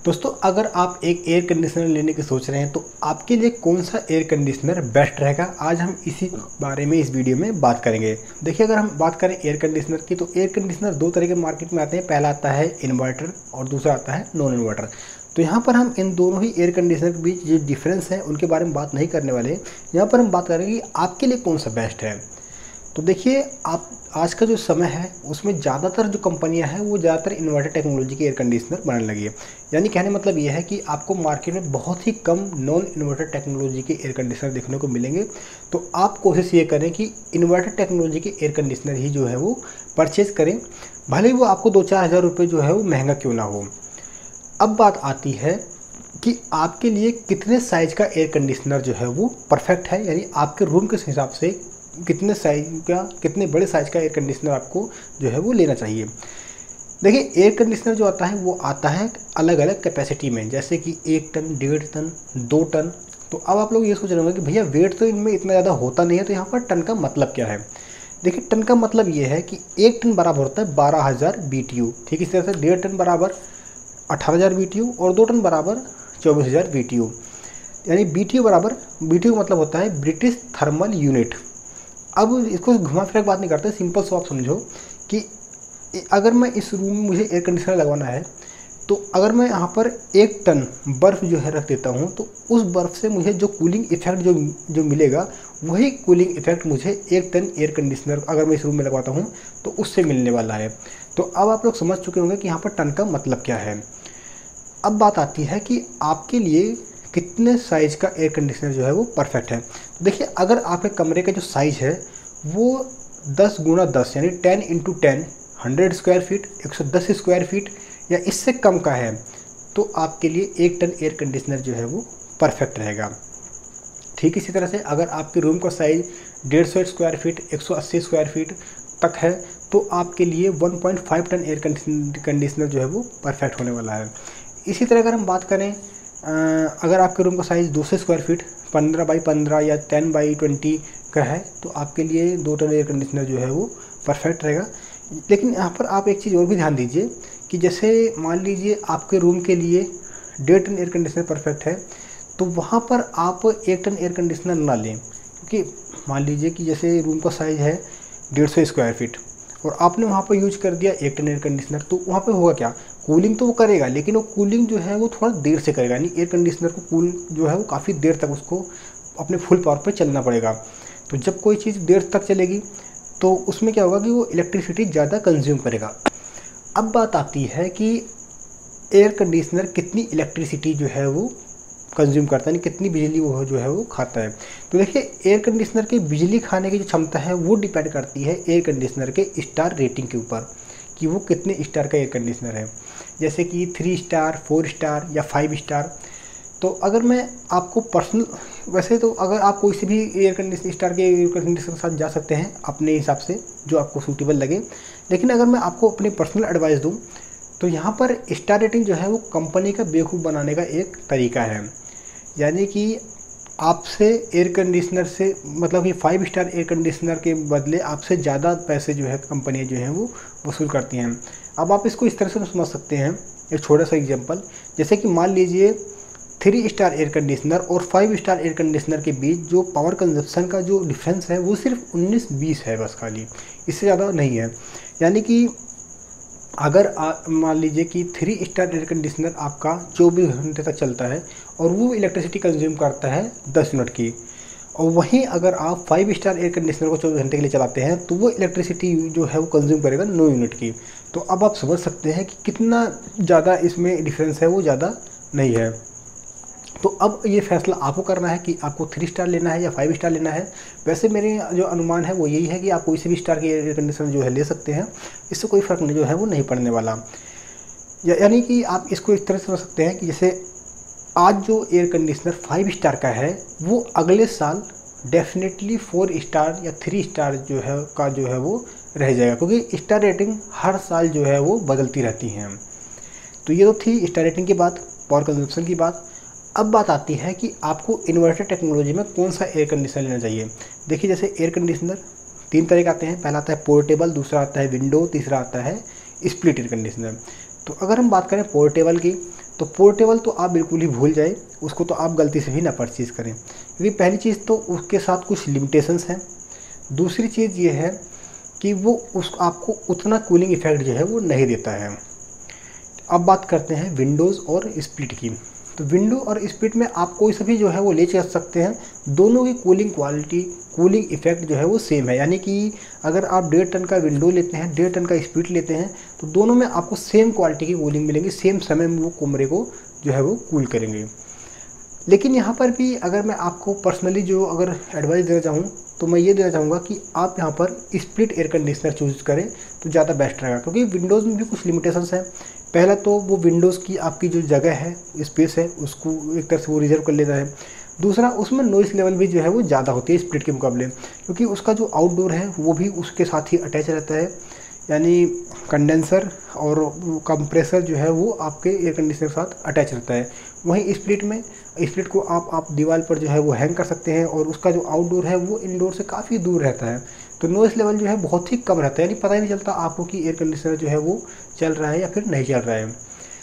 दोस्तों, अगर आप एक एयर कंडीशनर लेने की सोच रहे हैं तो आपके लिए कौन सा एयर कंडीशनर बेस्ट रहेगा, आज हम इसी बारे में इस वीडियो में बात करेंगे। देखिए, अगर हम बात करें एयर कंडीशनर की तो एयर कंडीशनर दो तरह के मार्केट में आते हैं। पहला आता है इन्वर्टर और दूसरा आता है नॉन इन्वर्टर। तो यहाँ पर हम इन दोनों ही एयर कंडीशनर के बीच जो डिफरेंस है उनके बारे में बात नहीं करने वाले। यहाँ पर हम बात करेंगे कि आपके लिए कौन सा बेस्ट है। तो देखिए, आप आज का जो समय है उसमें ज़्यादातर जो कंपनियां हैं वो ज़्यादातर इन्वर्टर टेक्नोलॉजी के एयर कंडीशनर बनाने लगी है। यानी कहने मतलब ये है कि आपको मार्केट में बहुत ही कम नॉन इन्वर्टर टेक्नोलॉजी के एयर कंडीशनर देखने को मिलेंगे। तो आप कोशिश ये करें कि इन्वर्टर टेक्नोलॉजी के एयर कंडीशनर ही जो है वो परचेज़ करें, भले ही वो आपको 2-4 हज़ार रुपये जो है वो महंगा क्यों ना हो। अब बात आती है कि आपके लिए कितने साइज़ का एयर कंडीशनर जो है वो परफेक्ट है, यानी आपके रूम के हिसाब से कितने साइज का, कितने बड़े साइज़ का एयर कंडीशनर आपको जो है वो लेना चाहिए। देखिए, एयर कंडीशनर जो आता है वो आता है अलग अलग कैपेसिटी में, जैसे कि 1 टन, 1.5 टन, 2 टन। तो अब आप लोग ये सोच रहे होंगे कि भैया वेट तो इनमें इतना ज़्यादा होता नहीं है, तो यहाँ पर टन का मतलब क्या है। देखिए, टन का मतलब ये है कि 1 टन बराबर होता है 12,000 BTU। ठीक, इस तरह से 1.5 टन बराबर 18,000 BTU और 2 टन बराबर 24,000 BTU। यानी BTU बराबर, BTU मतलब होता है ब्रिटिश थर्मल यूनिट। अब इसको घुमा फिरा बात नहीं करते, सिंपल सो आप समझो कि अगर मैं इस रूम में मुझे एयर कंडीशनर लगवाना है तो अगर मैं यहाँ पर 1 टन बर्फ़ जो है रख देता हूँ तो उस बर्फ़ से मुझे जो कूलिंग इफेक्ट जो मिलेगा वही कूलिंग इफेक्ट मुझे 1 टन एयर कंडीशनर अगर मैं इस रूम में लगवाता हूँ तो उससे मिलने वाला है। तो अब आप लोग समझ चुके होंगे कि यहाँ पर टन का मतलब क्या है। अब बात आती है कि आपके लिए कितने साइज़ का एयर कंडीशनर जो है वो परफेक्ट है। तो देखिए, अगर आपके कमरे का जो साइज़ है वो 10 गुणा 10 यानी 10 into 10 100 square feet, 110 square feet या इससे कम का है तो आपके लिए 1 टन एयर कंडीशनर जो है वो परफेक्ट रहेगा। ठीक इसी तरह से अगर आपके रूम का size 150 square feet, 180 square feet तक है तो आपके लिए 1.5 टन एयर कंडीशनर जो है वो परफेक्ट होने वाला है। इसी तरह अगर हम बात करें, अगर आपके रूम का साइज़ 200 स्क्वायर फीट, 15 बाई 15 या 10 बाई 20 का है तो आपके लिए 2 टन एयर कंडीशनर जो है वो परफेक्ट रहेगा। लेकिन यहाँ पर आप एक चीज़ और भी ध्यान दीजिए कि जैसे मान लीजिए आपके रूम के लिए 1.5 टन एयर कंडीशनर परफेक्ट है तो वहाँ पर आप 1 टन एयर कंडीशनर ना लें, क्योंकि मान लीजिए कि जैसे रूम का साइज़ है 150 स्क्वायर फीट और आपने वहाँ पर यूज कर दिया 1 टन एयर कंडीशनर, तो वहाँ पे होगा क्या, कूलिंग तो वो करेगा लेकिन वो कूलिंग जो है वो थोड़ा देर से करेगा। यानी एयर कंडीशनर को कूल जो है वो काफ़ी देर तक उसको अपने फुल पावर पे चलना पड़ेगा। तो जब कोई चीज़ देर तक चलेगी तो उसमें क्या होगा कि वो इलेक्ट्रिसिटी ज़्यादा कंज्यूम करेगा। अब बात आती है कि एयर कंडीशनर कितनी इलेक्ट्रिसिटी जो है वो कंज्यूम करता है, यानी कितनी बिजली वो जो है वो खाता है। तो देखिए, एयर कंडीशनर की बिजली खाने की जो क्षमता है वो डिपेंड करती है एयर कंडीशनर के स्टार रेटिंग के ऊपर कि वो कितने स्टार का एयर कंडीशनर है, जैसे कि 3 स्टार, 4 स्टार या 5 स्टार। तो अगर मैं आपको पर्सनल, वैसे तो अगर आप कोई से भी एयर कंडीशनर स्टार के एयर कंडीशनर के साथ जा सकते हैं अपने हिसाब से जो आपको सूटेबल लगे, लेकिन अगर मैं आपको अपनी पर्सनल एडवाइस दूँ तो यहाँ पर स्टार रेटिंग जो है वो कंपनी का बेवकूफ़ बनाने का एक तरीका है। यानी कि आपसे एयर कंडीशनर से मतलब कि 5 स्टार एयर कंडीशनर के बदले आपसे ज़्यादा पैसे जो है कंपनियाँ जो हैं वो वसूल करती हैं। अब आप इसको इस तरह से समझ सकते हैं, एक छोटा सा एग्जांपल, जैसे कि मान लीजिए 3 स्टार एयर कंडीशनर और 5 स्टार एयर कंडीशनर के बीच जो पावर कंजप्शन का जो डिफरेंस है वो सिर्फ 19-20 है बस, खाली इससे ज़्यादा नहीं है। यानी कि अगर मान लीजिए कि 3 स्टार एयर कंडीशनर आपका 24 घंटे तक चलता है और वो इलेक्ट्रिसिटी कंज्यूम करता है 10 मिनट की, और वहीं अगर आप 5 स्टार एयर कंडीशनर को 24 घंटे के लिए चलाते हैं तो वो इलेक्ट्रिसिटी जो है वो कंज्यूम करेगा 9 यूनिट की। तो अब आप समझ सकते हैं कि कितना ज़्यादा इसमें डिफरेंस है, वो ज़्यादा नहीं है। तो अब ये फैसला आपको करना है कि आपको 3 स्टार लेना है या 5 स्टार लेना है। वैसे मेरे जो अनुमान है वो यही है कि आप कोई से भी स्टार के एयर कंडीशनर जो है ले सकते हैं, इससे कोई फ़र्क नहीं जो है वो नहीं पड़ने वाला। यानी कि आप इसको इस तरह से समझ सकते हैं कि जैसे आज जो एयर कंडीशनर 5 स्टार का है वो अगले साल डेफिनेटली 4 स्टार या 3 स्टार जो है वो रह जाएगा, क्योंकि स्टार रेटिंग हर साल जो है वो बदलती रहती हैं। तो ये तो थी स्टार रेटिंग की बात, पावर कंजप्शन की बात। अब बात आती है कि आपको इन्वर्टर टेक्नोलॉजी में कौन सा एयर कंडीशनर लेना चाहिए। देखिए, जैसे एयर कंडीशनर 3 तरह के आते हैं, पहला आता है पोर्टेबल, दूसरा आता है विंडो, तीसरा आता है स्प्लिट एयर कंडीशनर। तो अगर हम बात करें पोर्टेबल की तो पोर्टेबल तो आप बिल्कुल ही भूल जाए, उसको तो आप गलती से भी ना परचेज़ करें, क्योंकि पहली चीज़ तो उसके साथ कुछ लिमिटेशंस हैं। दूसरी चीज़ ये है कि वो उस आपको उतना कूलिंग इफेक्ट जो है वो नहीं देता है। अब बात करते हैं विंडोज़ और स्प्लिट की। तो विंडो और स्प्लिट में आप कोई सा भी जो है वो ले जा सकते हैं, दोनों की कूलिंग क्वालिटी, कूलिंग इफेक्ट जो है वो सेम है। यानी कि अगर आप 1.5 टन का विंडो लेते हैं, 1.5 टन का स्प्लिट लेते हैं, तो दोनों में आपको सेम क्वालिटी की कूलिंग मिलेंगी, सेम समय में वो कमरे को जो है वो कूल करेंगे। लेकिन यहाँ पर भी अगर मैं आपको पर्सनली जो अगर एडवाइस देना चाहूँ तो मैं ये देना चाहूँगा कि आप यहाँ पर स्प्लिट एयर कंडीशनर चूज़ करें तो ज़्यादा बेस्ट रहेगा, क्योंकि विंडोज़ में भी कुछ लिमिटेशंस हैं। पहला तो वो विंडोज़ की आपकी जो जगह है, स्पेस है, उसको एक तरह से वो रिजर्व कर लेता है। दूसरा, उसमें नॉइस लेवल भी जो है वो ज़्यादा होती है स्प्लिट के मुकाबले, क्योंकि उसका जो आउटडोर है वो भी उसके साथ ही अटैच रहता है। यानी कंडेंसर और कंप्रेसर जो है वो आपके एयर कंडीशनर के साथ अटैच रहता है। वहीं स्प्लिट को आप दीवार पर जो है वो हैंग कर सकते हैं, और उसका जो आउटडोर है वो इनडोर से काफ़ी दूर रहता है, तो नॉइस लेवल जो है बहुत ही कम रहता है। यानी पता ही नहीं चलता आपको कि एयर कंडीशनर जो है वो चल रहा है या फिर नहीं चल रहा है।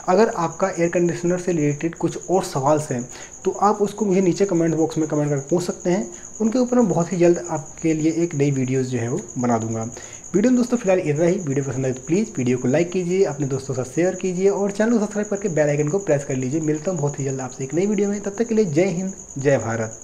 अगर आपका एयर कंडीशनर से रिलेटेड कुछ और सवाल हैं तो आप उसको मुझे नीचे कमेंट बॉक्स में कमेंट करके पूछ सकते हैं। उनके ऊपर मैं बहुत ही जल्द आपके लिए एक नई वीडियोस जो है वो बना दूंगा। वीडियो में दोस्तों फिलहाल इतना ही। वीडियो पसंद आए तो प्लीज़ वीडियो को लाइक कीजिए, अपने दोस्तों के साथ शेयर कीजिए और चैनल को सब्सक्राइब करके बेल आइकन को प्रेस कर लीजिए। मिलता हूँ बहुत ही जल्द आपसे एक नई वीडियो में, तब तक के लिए जय हिंद, जय भारत।